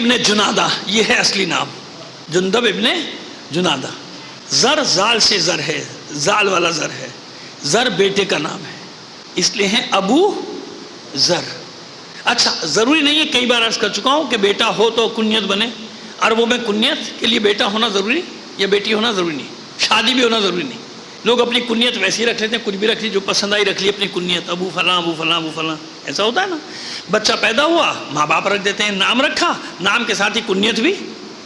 ابن جنادہ، یہ ہے اصلی نام، جندب ابن جنادہ۔ زر زال سے زر ہے، زال والا زر ہے، زر بیٹے کا نام ہے، اس لیے ہے ابو زر۔ اچھا، ضروری نہیں ہے، کئی بار عرض کر چکا ہوں کہ بیٹا ہو تو کنیت بنے۔ عربوں میں کنیت کے لیے بیٹا ہونا ضروری یا بیٹی ہونا ضروری نہیں، شادی بھی ہونا ضروری نہیں۔ لوگ اپنی کنیت ویسی رکھ لیتے ہیں، کچھ بھی رکھ لی، جو پسند آئی رکھ لی اپنی کنیت، ابو فلاں ابو فلاں ابو فلاں، ایسا ہوتا ہے نا۔ بچہ پیدا ہوا، ماں باپ رکھ دیتے ہیں، نام رکھا، نام کے ساتھ ہی کنیت بھی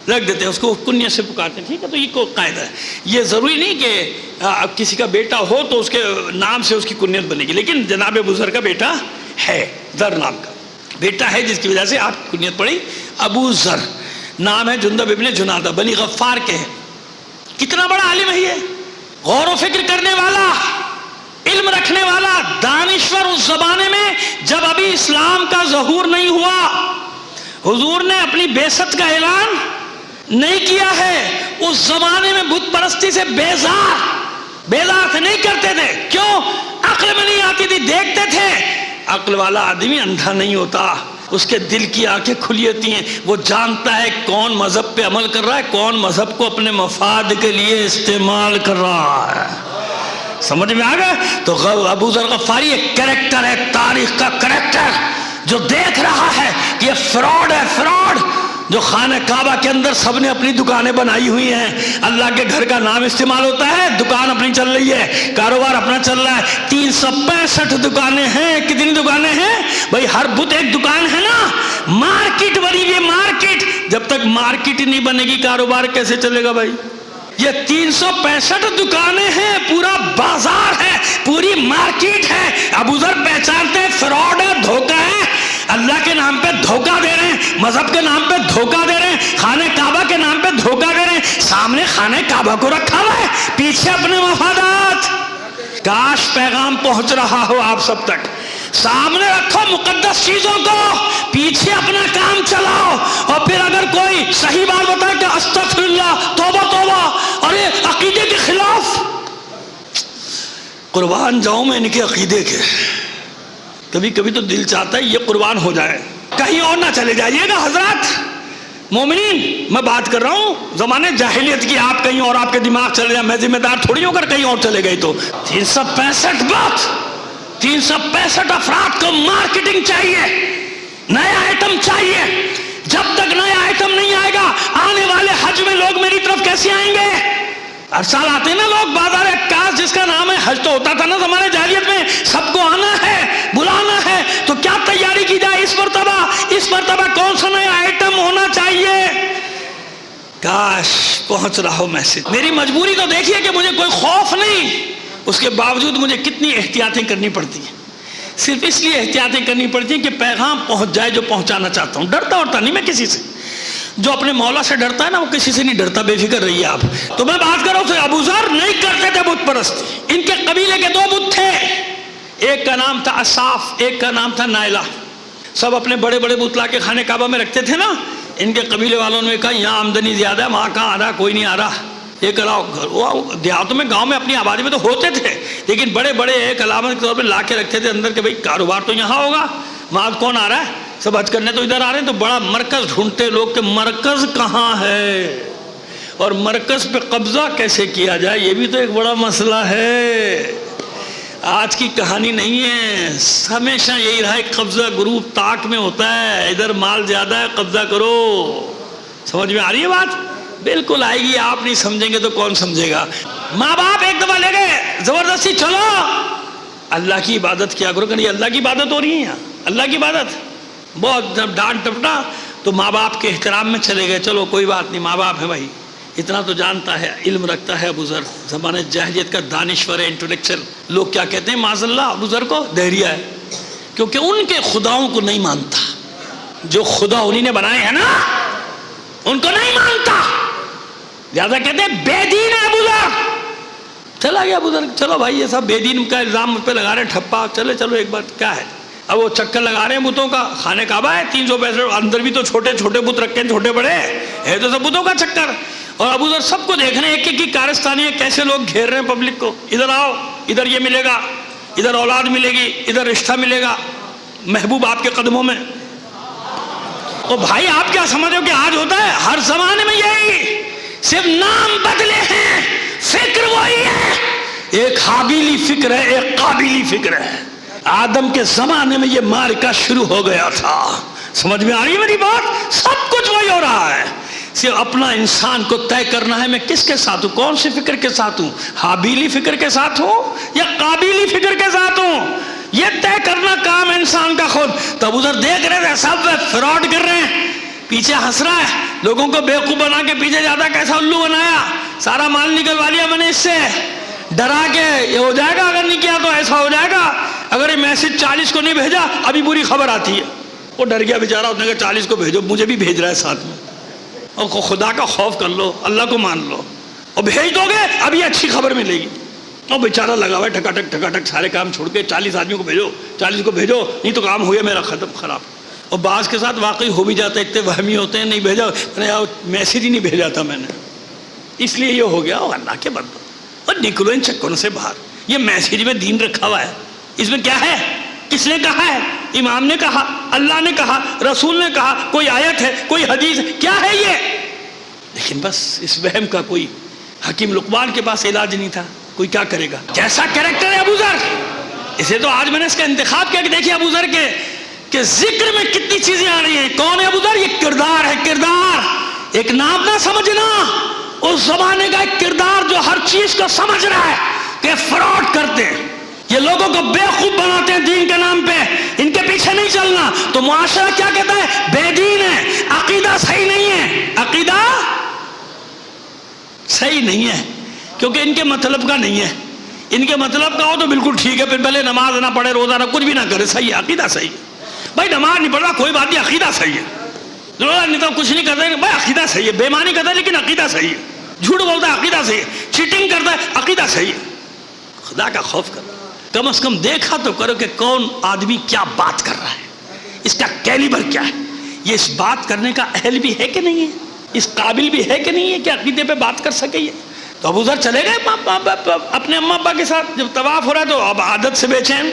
رکھ دیتے ہیں، اس کو کنیت سے پکارتے ہیں، ٹھیک ہے۔ تو یہ کو قاعدہ ہے، یہ ضروری نہیں کہ کسی کا بیٹا ہو تو اس کے نام سے اس کی کنیت بنے گی، لیکن جناب بزرگ کا بیٹا ہے، زر نام کا بیٹا ہے، جس کی وجہ سے آپ کنیت پڑھی ابو زر۔ نام ہے جندب ابن جنادہ، بنی غفار کے ہیں۔ کتنا بڑا عالم ہے یہ، غور و فکر کرنے والا، علم رکھنے والا، دانشور۔ اس زمانے میں جب ابھی اسلام کا ظہور نہیں ہوا، حضور نے اپنی بعثت کا اعلان نہیں کیا ہے، اس زمانے میں بت پرستی سے بیزار تھے، نہیں کرتے تھے۔ کیوں؟ عقل میں نہیں آتی تھی، دیکھتے تھے۔ عقل والا آدمی اندھا نہیں ہوتا، اس کے دل کی آنکھیں کھلی ہوتی ہیں، وہ جانتا ہے کون مذہب پہ عمل کر رہا ہے، کون مذہب کو اپنے مفاد کے لیے استعمال کر رہا ہے۔ سمجھ میں آ گیا؟ تو ابو ذر غفاری ایک کریکٹر ہے، تاریخ کا کریکٹر، جو دیکھ رہا ہے کہ یہ فراڈ ہے، فراڈ۔ جو خانہ کعبہ کے اندر سب نے اپنی دکانیں بنائی ہوئی ہیں، اللہ کے گھر کا نام استعمال ہوتا ہے، دکان اپنی چل رہی ہے، کاروبار اپنا چل رہا ہے۔ 365 دکانیں ہیں، کتنی دکانیں ہیں بھائی؟ ہر بت ایک دکان ہے نا، مارکیٹ بنی ہوئی ہے، مارکیٹ۔ جب تک مارکیٹ نہیں بنے گی کاروبار کیسے چلے گا بھائی؟ یہ 365 دکانیں ہیں، پورا بازار ہے، پوری مارکیٹ ہے۔ ابو ذر پہچانتے ہیں فراڈ ہے، دھوکہ ہے، اللہ کے نام پہ دھوکہ دے رہے ہیں، مذہب کے نام پہ دھوکہ دے رہے ہیں، خانہ کعبہ کے نام پہ دھوکہ دے رہے ہیں۔ سامنے خانہ کعبہ کو رکھا ہوا ہے، پیچھے اپنے مفادات۔ کاش پیغام پہنچ رہا ہو آپ سب تک۔ سامنے رکھو مقدس چیزوں کو، پیچھے اپنا کام چلاؤ، اور پھر اگر کوئی صحیح بات بتائے کہ استغفر اللہ، توبہ توبہ، اور یہ عقیدے کے خلاف، قربان جاؤں میں ان کے عقیدے کے۔ کبھی کبھی تو دل چاہتا ہے یہ قربان ہو جائے، کہیں اور نہ چلے جائیے گا حضرات مومنین۔ میں بات کر رہا ہوں زمانے جاہلیت کی، آپ کہیں اور آپ کے دماغ چلے جائے، میں ذمہ دار تھوڑی ہو کر کہیں اور چلے گئے تو۔ 365 بات، 365 افراد کو مارکیٹنگ چاہیے، نیا آئٹم چاہیے۔ جب تک نیا آئٹم نہیں آئے گا، آنے والے حج میں لوگ میری طرف کیسے آئیں گے؟ ہر سال آتے ہیں نا لوگ بازار عکاس، جس کا نام ہے حج تو ہوتا تھا نا زمانے جاہلیت میں، سب کو آنا ہے، بلانا ہے، تو کیا تیاری کی جائے اس مرتبہ کون سا نیا آئٹم ہونا چاہیے؟ کاش پہنچ رہا ہو میسج۔ میری مجبوری تو دیکھیے کہ مجھے کوئی خوف نہیں، اس کے باوجود مجھے کتنی احتیاطیں کرنی پڑتی ہیں۔ صرف اس لیے احتیاطیں کرنی پڑتی ہیں کہ پیغام پہنچ جائے جو پہنچانا چاہتا ہوں۔ ڈرتا ہوتا نہیں میں کسی سے، جو اپنے مولا سے ڈرتا ہے نا وہ کسی سے نہیں ڈرتا، بے فکر رہیے آپ۔ تو میں بات کر رہا ہوں، ابو ذر نہیں کرتے تھے بت پرستی۔ ان کے قبیلے کے 2 بت تھے، ایک کا نام تھا اصاف، ایک کا نام تھا نائلہ۔ سب اپنے بڑے بڑے بت لا کے خانے کعبہ میں رکھتے تھے نا۔ ان کے قبیلے والوں نے کہا یہاں آمدنی زیادہ ہے، وہاں کہاں آ رہا، کوئی نہیں آ رہا، یہ کراؤ۔ دیہاتوں میں، گاؤں میں، اپنی آبادی میں تو ہوتے تھے، لیکن بڑے بڑے ایک علامت کے طور پہ لا کے رکھتے تھے اندر کہ بھائی کاروبار تو یہاں ہوگا، وہاں کون آ رہا ہے؟ سب حج کرنے تو ادھر آ رہے ہیں۔ تو بڑا مرکز ڈھونڈتے لوگ کہ مرکز کہاں ہے، اور مرکز پہ قبضہ کیسے کیا جائے، یہ بھی تو ایک بڑا مسئلہ ہے۔ آج کی کہانی نہیں ہے، ہمیشہ یہی رہا ہے، قبضہ گروپ طاق میں ہوتا ہے، ادھر مال زیادہ ہے قبضہ کرو۔ سمجھ میں آ رہی ہے بات؟ بالکل آئے گی، آپ نہیں سمجھیں گے تو کون سمجھے گا۔ ماں باپ ایک دفعہ لے گئے زبردستی، چلو اللہ کی عبادت کیا کرو، کہ یہ اللہ کی عبادت ہو رہی ہے یہاں، اللہ کی عبادت۔ بہت جب ڈانٹ ٹپٹا تو ماں باپ کے احترام میں چلے گئے، چلو کوئی بات نہیں، ماں باپ ہے بھائی، اتنا تو جانتا ہے، علم رکھتا ہے ابو ذر، زمانے جاہلیت کا دانشور ہے، انٹلیکچوئل۔ لوگ کیا کہتے ہیں معاذ اللہ ابو ذر کو؟ دہریہ ہے، کیونکہ ان کے خداؤں کو نہیں مانتا، جو خدا انہی نے بنائے ہیں نا ان کو نہیں مانتا، لہٰذا کہتے ہیں بے دین ہے ابو ذر۔ چلا گیا ابو ذر، چلو بھائی یہ سب بے دین کا الزام مجھ پہ لگا رہے ہیں، ٹھپا، چلو ایک بات کیا ہے، اب وہ چکر لگا رہے ہیں بتوں کا، خانہ کعبہ ہے 365، اندر بھی تو چھوٹے چھوٹے بت رکھے ہیں، چھوٹے بڑے ہے تو سب بتوں کا چکر۔ اور ابو ذر سب کو دیکھ رہے ہیں، ایک ایک کی کارستانی ہے، کیسے لوگ گھیر رہے ہیں پبلک کو، ادھر آؤ، ادھر یہ ملے گا، ادھر اولاد ملے گی، ادھر رشتہ ملے گا، محبوب آپ کے قدموں میں۔ تو بھائی آپ کیا سمجھو کہ آج ہوتا ہے؟ ہر زمانے میں یہی، صرف نام بدلے ہیں، فکر وہی ہے. ایک حابیلی فکر ہے، ایک قابلی فکر ہے. آدم کے زمانے میں یہ معرکہ شروع ہو گیا تھا. سمجھ میں آ رہی ہے میری بات؟ سب کچھ وہی ہو رہا ہے. صرف اپنا انسان کو طے کرنا ہے میں کس کے ساتھ ہوں، کون سی فکر کے ساتھ ہوں، حابیلی فکر کے ساتھ ہوں یا قابلی فکر کے ساتھ ہوں. یہ طے کرنا کام انسان کا خود. تب ادھر دیکھ رہے تھے سب فراڈ کر رہے ہیں، پیچھے ہنس رہا ہے، لوگوں کو بیوقوف بنا کے پیچھے جاتا کیسا الو بنایا، سارا مال نکلوا لیا میں نے اس سے، ڈرا کے یہ ہو جائے گا، اگر نہیں کیا تو ایسا ہو جائے گا، اگر یہ میسج 40 کو نہیں بھیجا ابھی بری خبر آتی ہے. وہ ڈر گیا بیچارہ، اس نے کہا 40 کو بھیجو، مجھے بھی بھیج رہا ہے ساتھ میں. اور خدا کا خوف کر لو، اللہ کو مان لو اور بھیج دو گے ابھی اچھی خبر ملے گی. اور بیچارہ لگا ہوا ہے ٹھکا سارے کام چھوڑ کے 40 آدمیوں کو بھیجو، 40 کو بھیجو، نہیں تو کام ہو گیا میرا ختم، خراب. اور بعض کے ساتھ واقعی ہو بھی جاتا ہے، اتنے وہمی ہوتے ہیں، نہیں بھیجا، میسج ہی نہیں بھیجا تھا میں نے، اس لیے یہ ہو گیا. اور اللہ کے بندو، اور نکلو ان چکروں سے باہر. یہ میسج میں دین رکھا ہوا ہے، اس میں کیا ہے؟ کس نے کہا ہے؟ امام نے کہا، اللہ نے کہا، رسول نے کہا، کوئی آیت ہے، کوئی حدیث ہے، کیا ہے یہ؟ لیکن بس اس وہم کا کوئی، حکیم لقمان کے پاس علاج نہیں تھا، کوئی کیا کرے گا؟ کیسا کریکٹر ہے ابو ذر. اسے تو آج میں نے اس کا انتخاب کیا کہ دیکھیے ابو ذر کے کہ ذکر میں کتنی چیزیں آ رہی ہیں. کون ہے ابو ذر؟ یہ کردار ہے، کردار. ایک نام نہ سمجھنا، اس زمانے کا ایک کردار جو ہر چیز کو سمجھ رہا ہے کہ فراڈ کرتے ہیں، یہ لوگوں کو بیوقوف بناتے ہیں دین کے نام پہ، ان کے پیچھے نہیں چلنا. تو معاشرہ کیا کہتا ہے؟ بے دین ہے، عقیدہ صحیح نہیں ہے، عقیدہ صحیح نہیں ہے، کیونکہ ان کے مطلب کا نہیں ہے. ان کے مطلب کا ہو تو بالکل ٹھیک ہے، پھر بھلے نماز نہ پڑھے، روزہ نہ، کچھ بھی نہ کرے، صحیح ہے، عقیدہ صحیح ہے. بھائی نماز نہیں پڑھا کوئی بات نہیں، عقیدہ صحیح ہے. روزہ نہیں تو کچھ نہیں کرتے، بھائی عقیدہ صحیح ہے. بےمانی کرتا ہے لیکن عقیدہ صحیح ہے. جھوٹ بولتا ہے، عقیدہ صحیح ہے. چیٹنگ کرتا ہے، عقیدہ صحیح ہے. خدا کا خوف کرو، کم از کم دیکھا تو کرو کہ کون آدمی کیا بات کر رہا ہے، اس کا کیلیبر کیا ہے، یہ اس بات کرنے کا اہل بھی ہے کہ نہیں ہے، اس قابل بھی ہے کہ نہیں ہے کہ عقیدے پہ بات کر سکے. یہ تو ابو ذر چلے گئے اپنے اماں ابا کے ساتھ. جب طواف ہو رہا ہے تو اب عادت سے بے چین،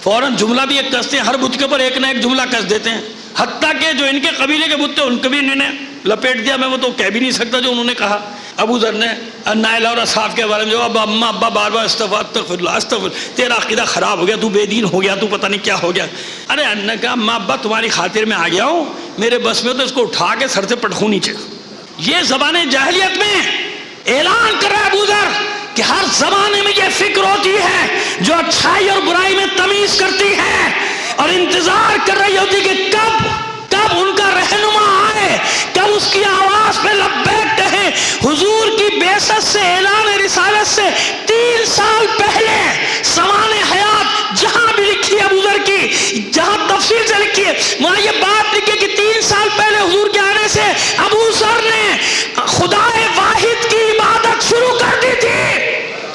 فوراً جملہ بھی ایک کستے ہیں، ہر بت کے اوپر ایک نہ ایک جملہ کس دیتے ہیں. حتیٰ کہ جو ان کے قبیلے کے بت تھے ان کو بھی انہوں نے لپیٹ دیا. میں وہ تو کہہ بھی نہیں سکتا جو انہوں نے کہا. ابو ذر نے نائلہ اور اصحاب کے بارے میں جو اب اماں ابا بار بار استغفر اللہ استغفر، تیرا عقیدہ خراب ہو گیا، تو بے دین ہو گیا، تو پتہ نہیں کیا ہو گیا. ارے انہوں نے کہا اماں ابا تمہاری خاطر میں آ گیا ہوں، میرے بس میں تو اس کو اٹھا کے سر سے پٹخوں نیچے. یہ زبان جاہلیت میں اعلان کر رہا ہے ابو ذر کہ ہر زمانے میں یہ فکر ہوتی ہے جو اچھائی اور برائی میں تمیز کرتی ہے اور انتظار کر رہی ہوتی کہ کب ان کا رہنما آئے، کب اس کی آواز پہ لبیک کہے. حضور کی بعثت سے، اعلان رسالت سے 3 سال پہلے زمان حیات جہاں بھی لکھی ہے ابو ذر کی، جہاں تفصیل سے لکھی ہے وہاں یہ بات لکھی ہے کہ 3 سال پہلے حضور کے آنے سے ابو ذر نے خدا واحد کی عبادت شروع کر دی تھی.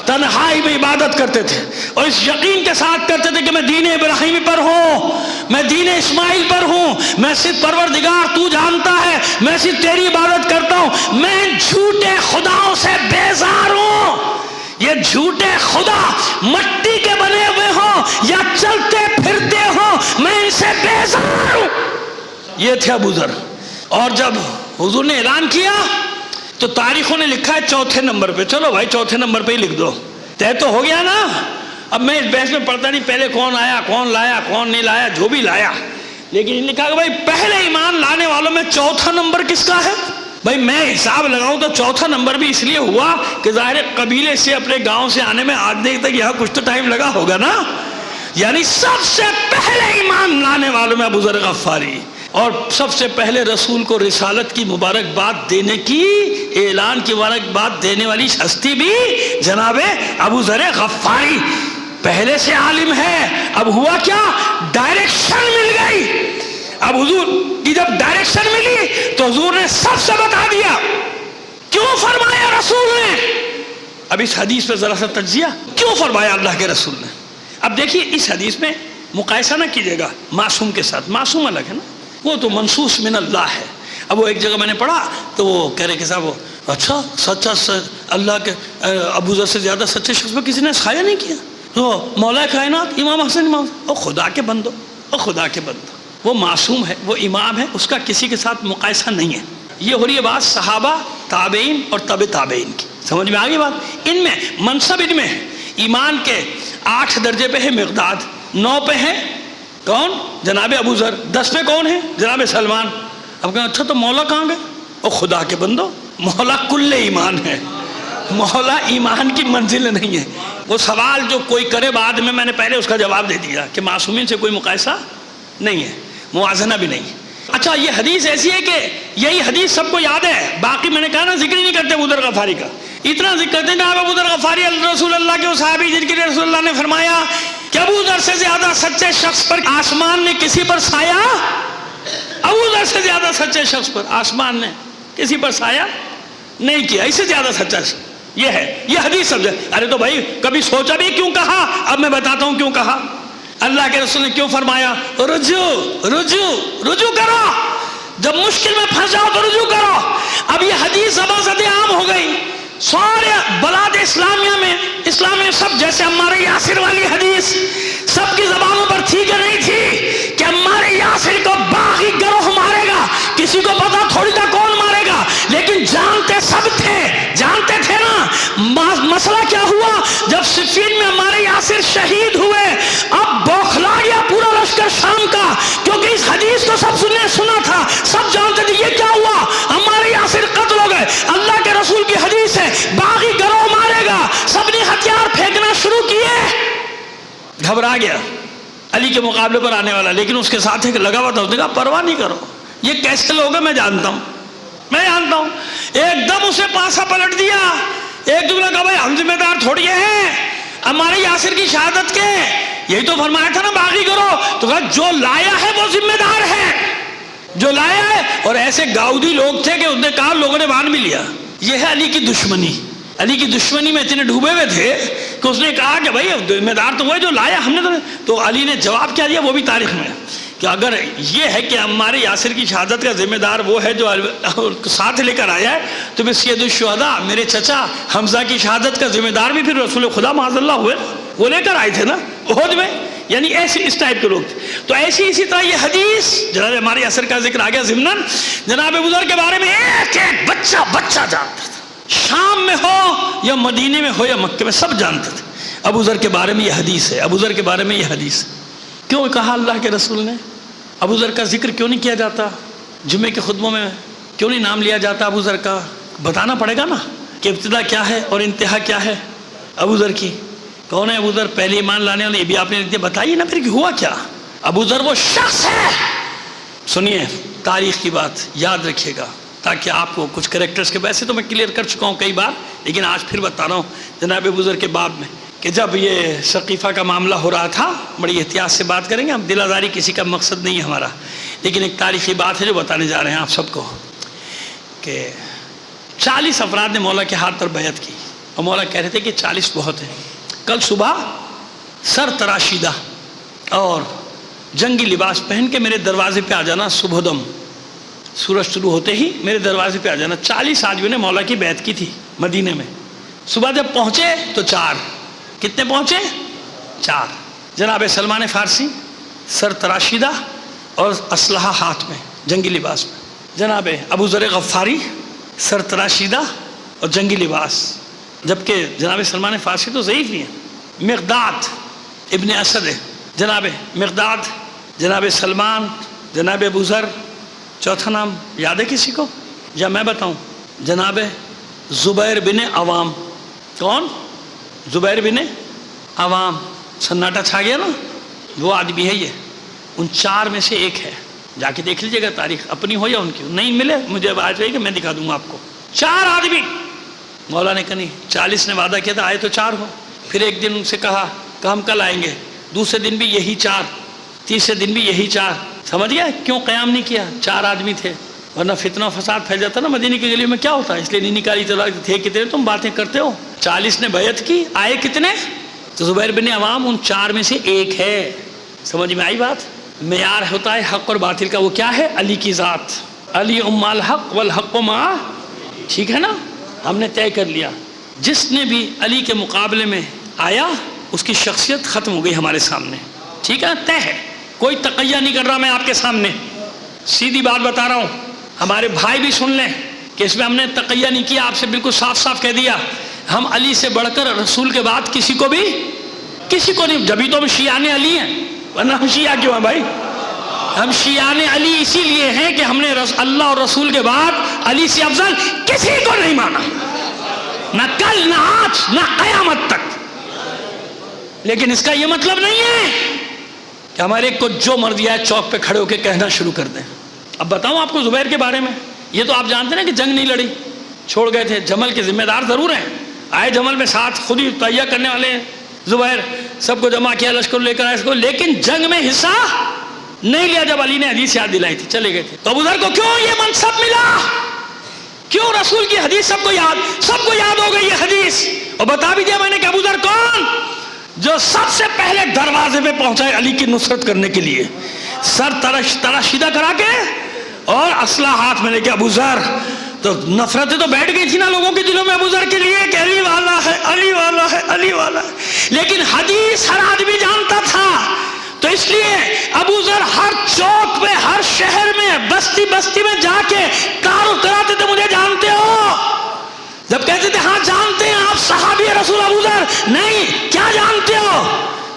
تنہائی میں عبادت کرتے تھے اور اس یقین کے ساتھ کرتے تھے کہ میں دین ابراہیمی پر ہوں، میں دین اسماعیل پر ہوں، میں صرف پروردگار تو جانتا ہے، میں صرف تیری عبادت کرتا ہوں، میں جھوٹے خداؤں سے بیزار ہوں. یہ جھوٹے خدا مٹی کے بنے ہوئے ہوں یا چلتے پھرتے ہوں، میں ان سے بیزار ہوں. یہ تھے ابو ذر. اور جب حضور نے اعلان کیا تو تاریخوں نے لکھا ہے 4تھے نمبر پہ. چلو بھائی 4تھے نمبر پہ ہی لکھ دو، طے تو ہو گیا نا. اب میں اس بحث میں پڑھتا نہیں پہلے کون آیا، کون لایا، کون نہیں لایا، جو بھی لایا، لیکن انہوں نے کہا کہ بھائی پہلے ایمان لانے والوں میں 4تھا نمبر کس کا ہے. بھائی میں حساب لگاؤں تو 4تھا نمبر بھی اس لیے ہوا کہ ظاہر قبیلے سے اپنے گاؤں سے آنے میں آج نہیں تک یہاں کچھ تو ٹائم لگا ہوگا نا. یعنی سب سے پہلے ایمان لانے والوں میں ابو ذر غفاری، اور سب سے پہلے رسول کو رسالت کی مبارکباد دینے کی، اعلان کی مبارکباد دینے والی ہستی بھی جناب ابو ذر غفاری. پہلے سے عالم ہے. اب ہوا کیا؟ ڈائریکشن مل گئی. اب حضور کی جب ڈائریکشن ملی تو حضور نے سب سے بتا دیا. کیوں فرمایا رسول نے؟ اب اس حدیث پہ ذرا سا تجزیہ کیوں فرمایا اللہ کے رسول نے. اب دیکھیے اس حدیث میں مقایسہ نہ کیجیے گا معصوم کے ساتھ. معصوم الگ ہے نا، وہ تو منصوص من اللہ ہے. اب وہ ایک جگہ میں نے پڑھا تو وہ کہہ رہے کہ صاحب اچھا سچا اللہ کے ابو ذر سے زیادہ سچے شخص پہ کسی نے سایہ نہیں کیا. تو مولا کائنات امام حسن امام، او خدا کے بندو، او خدا کے بندو، وہ معصوم ہے، وہ امام ہے، اس کا کسی کے ساتھ مقایسہ نہیں ہے۔ یہ ہو رہی ہے بات صحابہ، تابعین اور تبع تابعین کی، سمجھ میں آ گئی بات؟ ان میں منصب ان میں ہے، ایمان کے 8 درجے پہ ہے مقداد، 9 پہ ہے کون؟ جناب ابو ذر، 10 پہ کون ہے؟ جناب سلمان۔ اب کہیں اچھا تو مولا کہاں گئے؟ او خدا کے بندو، مولا کل ایمان ہے، مولا ایمان کی منزل نہیں ہے۔ وہ سوال جو کوئی کرے بعد میں نے پہلے اس کا جواب دے دیا کہ معصومین سے کوئی مقایسہ نہیں ہے، موازنہ بھی نہیں ہے۔ اچھا یہ حدیث ایسی ہے کہ یہی حدیث سب کو یاد ہے، باقی میں نے کہا نا ذکر ہی نہیں کرتے ابو ذر غفاری کا، اتنا ذکر کرتے ہیں جناب ابو ذر غفاری رسول اللہ کے صحابی جن کے لیے رسول اللہ نے فرمایا کہ ابو ذر سے زیادہ سچے شخص پر آسمان نے کسی پر سایہ، ابو ذر سے زیادہ سچے شخص پر آسمان نے کسی پر سایہ نہیں کیا، اس سے زیادہ سچا یہ ہے، یہ حدیث سمجھے۔ ارے تو بھائی کبھی سوچا بھی کیوں کہا؟ اب میں بتاتا ہوں کیوں کہا۔ اللہ کے رسول نے کیوں فرمایا رجوع کرو، جب مشکل میں پھنس جاؤ تو رجوع کرو۔ اب یہ حدیث زبان عام ہو گئی سارے بلاد اسلامیہ میں، اسلام میں سب، جیسے عمار یاسر والی حدیث سب کی زبانوں پر تھی کہ نہیں تھی کہ عمار یاسر کو باغی گروہ مارے گا، کسی کو پتا تھوڑی تھا کون مارے گا، لیکن جانتے سب تھے، جانتے تھے نا۔ مسئلہ کیا ہوا جب صفین میں عمار یاسر شہید ہوئے؟ اب بوکھلا گیا پورا لشکر شام کا، کیونکہ اس حدیث کو سب نے سنا تھا، سب جانتے تھے یہ کیا ہوا، عمار یاسر قتل ہو گئے۔ اللہ کے رسول کی حدیث ہے باغی گروہ مارے گا، سب نے ہتھیار پھینکنا شروع کیے۔ گھبرا گیا علی کے مقابلے پر آنے والا، لیکن اس کے ساتھ ایک لگا ہوا تھا، اس نے کہا پرواہ نہیں کرو، یہ کیسے لوگ ہیں میں جانتا ہوں، میں جانتا ہوں۔ ایک دم اسے پاسا پلٹ دیا، ایک دوسرا کہا بھائی ہم ذمہ دار تھوڑی ہیں ہمارے یاسر کی شہادت کے، یہی تو فرمایا تھا نا باغی گروہ، تو کہا جو لایا ہے وہ ذمہ دار ہے، جو لایا ہے۔ اور ایسے گاؤدی لوگ تھے کہ اس نے کہا لوگوں نے مان بھی لیا۔ یہ ہے علی کی دشمنی، علی کی دشمنی میں اتنے ڈوبے ہوئے تھے کہ اس نے کہا کہ بھائی ذمہ دار تو وہ ہے جو لایا، ہم نے تو علی نے جواب کیا دیا وہ بھی تاریخ میں کہ اگر یہ ہے کہ ہمارے یاسر کی شہادت کا ذمہ دار وہ ہے جو ساتھ لے کر آیا ہے، تو میں سید الشہداء میرے چچا حمزہ کی شہادت کا ذمہ دار بھی پھر رسول خدا معاذ اللہ ہوئے، وہ لے کر آئے تھے نا احد میں، یعنی ایسے اس ٹائپ کے لوگ تھے۔ تو اسی طرح یہ حدیث جناب ہمارے یاسر کا ذکر آ گیا ضمناً، جناب ابو ذر کے بارے میں ایک ایک بچہ جانتا تھا، شام میں ہو یا مدینے میں ہو یا مکے میں سب جانتے تھے ابو ذر کے بارے میں یہ حدیث ہے، ابو ذر کے بارے میں یہ حدیث ہے۔ کیوں کہا اللہ کے رسول نے؟ ابو ذر کا ذکر کیوں نہیں کیا جاتا جمعے کے خطبوں میں؟ کیوں نہیں نام لیا جاتا ابو ذر کا؟ بتانا پڑے گا نا کہ ابتدا کیا ہے اور انتہا کیا ہے ابو ذر کی۔ کون ہے ابو ذر؟ پہلے ایمان لانے والے، یہ بھی آپ نے بتائی نا، پھر ہوا کیا؟ ابو ذر وہ شخص ہے، سنیے تاریخ کی بات یاد رکھیے گا تاکہ آپ کو کچھ کریکٹرز کے، ویسے تو میں کلیئر کر چکا ہوں کئی بار، لیکن آج پھر بتا رہا ہوں جناب ابو ذر کے باب میں کہ جب یہ ثقیفہ کا معاملہ ہو رہا تھا، بڑی احتیاط سے بات کریں گے، ہم دل آزاری کسی کا مقصد نہیں ہے ہمارا، لیکن ایک تاریخی بات ہے جو بتانے جا رہے ہیں آپ سب کو کہ 40 افراد نے مولا کے ہاتھ پر بیعت کی، اور مولا کہہ رہے تھے کہ 40 بہت ہیں۔ کل صبح سر تراشیدہ اور جنگی لباس پہن کے میرے دروازے پہ آ جانا، صبح دم سورج شروع ہوتے ہی میرے دروازے پہ آ جانا۔ 40 آدمیوں نے مولا کی بیعت کی تھی مدینے میں۔ صبح جب پہنچے تو 4، کتنے پہنچے؟ 4۔ جناب سلمان فارسی سر تراشیدہ اور اسلحہ ہاتھ میں، جنگی لباس میں۔ جناب ابو ذر غفاری سر تراشیدہ اور جنگی لباس، جبکہ جناب سلمان فارسی تو ضعیف ہی ہیں۔ مقداد ابن اسد ہے، جناب مقداد، جناب سلمان، جناب ابو ذر، چوتھا نام یاد ہے کسی کو یا میں بتاؤں؟ جناب زبیر بن عوام۔ کون؟ زبیر بن عوام۔ سناٹا چھا گیا نا، وہ آدمی ہے، یہ ان 4 میں سے ایک ہے، جا کے دیکھ لیجیے گا تاریخ، اپنی ہو یا ان کی، نہیں ملے مجھے آج رہی کہ میں دکھا دوں گا آپ کو۔ 4 آدمی، مولا نے کہا نہیں، 40 نے وعدہ کیا تھا، آئے تو 4 ہو۔ پھر ایک دن ان سے کہا کہ ہم کل آئیں گے، دوسرے دن بھی یہی 4، تیسرے دن بھی یہی 4۔ سمجھ گیا کیوں قیام نہیں کیا؟ 4 آدمی تھے، ورنہ فتنہ و فساد پھیل جاتا نا مدینے کی گلی میں، کیا ہوتا ہے؟ اس لیے نہیں نکالی چلا، تھے کتنے تم باتیں کرتے ہو؟ 40 نے بیعت کی، آئے کتنے؟ تو زبیر بن عوام ان 4 میں سے ایک ہے۔ سمجھ میں آئی بات؟ معیار ہوتا ہے حق اور باطل کا، وہ کیا ہے؟ علی کی ذات، علی ام الحق والحق مع، ٹھیک ہے نا؟ ہم نے طے کر لیا جس نے بھی علی کے مقابلے میں آیا اس کی شخصیت ختم ہو گئی ہمارے سامنے، ٹھیک ہے، طے ہے۔ کوئی تقیہ نہیں کر رہا میں آپ کے سامنے، سیدھی بات بتا رہا ہوں، ہمارے بھائی بھی سن لیں کہ اس میں ہم نے تقیہ نہیں کیا، آپ سے بالکل صاف صاف کہہ دیا ہم علی سے بڑھ کر رسول کے بعد کسی کو نہیں، جبھی تو ہم شیعان علی ہیں، ورنہ ہم شیعہ کیوں ہیں بھائی؟ ہم شیعان علی اسی لیے ہیں کہ ہم نے اللہ اور رسول کے بعد علی سے افضل کسی کو نہیں مانا، نہ کل نہ آج نہ قیامت تک۔ لیکن اس کا یہ مطلب نہیں ہے کہ ہمارے کو جو مرضی ہے چوک پہ کھڑے ہو کے کہنا شروع کر دیں۔ اب بتاؤں آپ کو زبیر کے بارے میں، یہ تو آپ جانتے ہیں کہ جنگ نہیں لڑی، چھوڑ گئے تھے، جمل کے ذمہ دار ضرور ہیں، آئے جمل میں ساتھ خود ہی تیہ کرنے والے ہیں زبیر، سب کو جمع کیا لشکر لے کر آئے اس کو، لیکن جنگ میں حصہ نہیں لیا جب علی نے حدیث یاد دلائی تھی، چلے گئے تھے۔ تو ابو ذر کو کیوں یہ منصب ملا؟ کیوں رسول کی حدیث سب کو یاد ہو گئی یہ حدیث؟ اور بتا بھی دیا میں نے کہ ابو ذر کون؟ جو سب سے پہلے دروازے پہ پہنچا ہے علی کی نصرت کرنے کے لیے، سر تراشیدہ کرا کے اور اسلحہ ہاتھ میں لے کے۔ ابو ذر تو نفرتیں تو بیٹھ گئی تھی نا لوگوں کے دلوں میں ابو ذر کے لیے کہ علی والا ہے، علی والا ہے، علی والا ہے، لیکن حدیث ہر آدمی جانتا تھا، تو اس لیے ابو ذر ہر چوک پہ، ہر شہر میں، بستی بستی میں جا کے تعارف کراتے تھے، مجھے جانتے ہو؟ جب کہتے تھے ہاں جانتے ہیں آپ صحابی رسول ابو ذر، نہیں کیا جانتے ہو،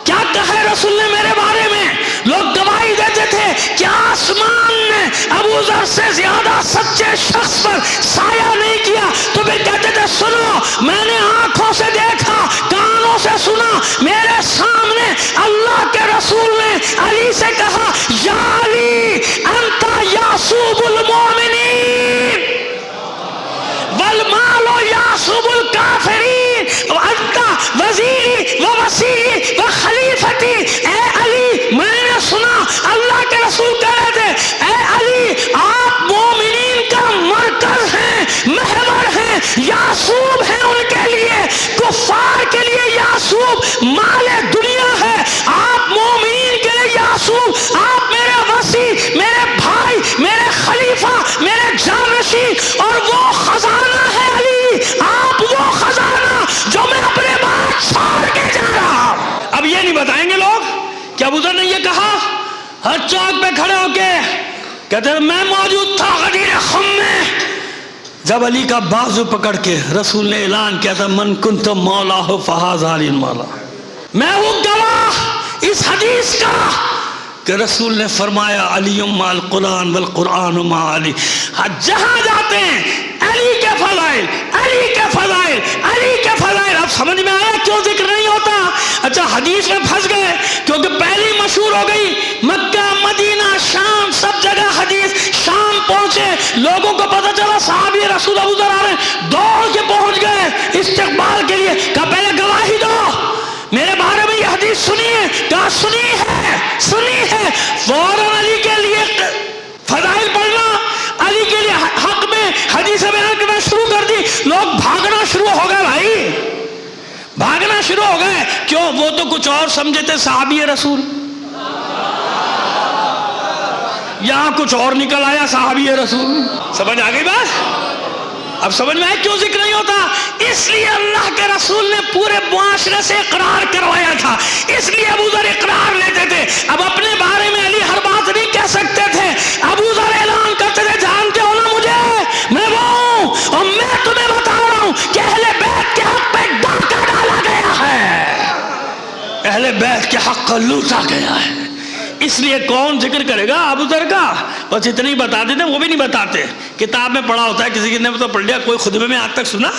کیا کہے رسول نے میرے بارے میں؟ لوگ گواہی دیتے تھے کہ آسمان نے ابو ذر سے زیادہ سچے شخص پر سایہ نہیں کیا، تو پھر کہتے تھے سنو، میں نے آنکھوں سے دیکھا، کانوں سے سنا، میرے سامنے اللہ کے رسول نے علی سے کہا یا علی انت یعصوب المؤمنین والمال یعصوب الکافرین وانت وزیری ووصیی وخلیفتی۔ اے علی میں نے سنا اللہ کے رسول کہہ رہے تھے اے علی آپ مومنین کا مرکز ہیں، محور ہیں، یعصوب ہیں ان کے لیے، کفار کے لیے یعصوب مال دنیا ہے، آپ مومنین کے لیے یعصوب، آپ میرے وصی، میرے بھائی، میرے خلیفہ، میرے جانشین، اور وہ خزانہ ہے علی، آپ وہ خزانہ جو میں اپنے بعد چھوڑ کے جا رہا ہوں۔ اب یہ نہیں بتائیں گے لوگ کہ ابو ذر نے یہ کہا ہر چوک پہ کھڑے ہو کے، کہتے ہیں میں موجود تھا غدیر خم میں جب علی کا بازو پکڑ کے رسول نے اعلان کیا تھا من کنت مولا ہو فہذا علی مولا، میں ہوں گواہ اس حدیث کا کہ رسول نے فرمایا علی مع القرآن والقرآن مع علی، جہاں جاتے ہیں علی کے فضائل، علی کے فضائل، علی کے فضائل۔ اب سمجھ میں آیا کیوں ذکر نہیں ہوتا؟ اچھا حدیث میں پھنس گئے کیونکہ پہلی مشہور ہو گئی، مکہ مدینہ شام سب جگہ حدیث، شام پہنچے لوگوں کو پتہ چلا صحابی رسول ابو ذر آ رہے ہیں، دوڑ کے پہنچ گئے استقبال کے لیے، کہا پہلے گواہی دو میرے بارے میں، یہ حدیث سنی ہے؟ کہا سنی ہے۔ فوراً علی کے لیے فضائل پڑھنا، علی کے لیے حق میں حدیث بیان کرنا شروع کر دی، لوگ بھاگنا شروع ہو گئے، بھائی بھاگنا شروع ہو گئے۔ کیوں؟ وہ تو کچھ اور سمجھے تھے صحابی رسول، یہاں کچھ اور نکل آیا صحابی رسول۔ سمجھ آ گئی بات؟ اب سمجھ میں آئے کیوں ذکر نہیں ہوتا؟ اس لیے اللہ کے رسول نے پورے معاشرے سے اقرار کروایا تھا، اس لیے ابو ذر اقرار لیتے تھے۔ اب اپنے بارے میں علی ہر بات نہیں کہہ سکتے تھے، ابو ذر اعلان کرتے تھے جانتے ہو نا مجھے، میں وہ ہوں، اور میں تمہیں بتا رہا ہوں کہ اہل بیت کے حق پہ ڈاکہ ڈالا گیا ہے، اہل بیت کے حق کو لوٹا گیا ہے۔ اس لیے کون ذکر کرے گا ابو ذر کا؟ بس اتنی بتا دیتے، وہ بھی نہیں بتاتے، کتاب میں پڑھا ہوتا ہے، کسی نے تو پڑھ لیا، کوئی خطبے میں آج تک سنا؟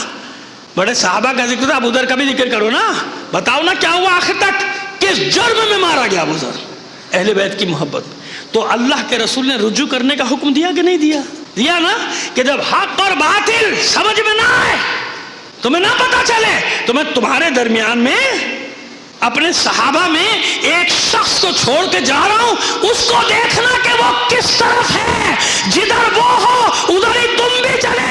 بڑے صحابہ کا ذکر تھا، ابو ذر کا بھی ذکر کرو نا، بتاؤ نا کیا ہوا آخر تک، کس جرم میں مارا گیا ابو ذر؟ اہل بیت کی محبت۔ تو اللہ کے رسول نے رجوع کرنے کا حکم دیا کہ نہیں دیا؟ دیا نا، کہ جب حق اور باطل سمجھ میں نہ آئے، تمہیں نہ پتا چلے، تو میں تمہارے درمیان میں اپنے صحابہ میں ایک شخص کو چھوڑ کے جا رہا ہوں، اس کو دیکھنا کہ وہ کس طرف ہے، جدھر وہ ہو ادھر ہی تم بھی چلے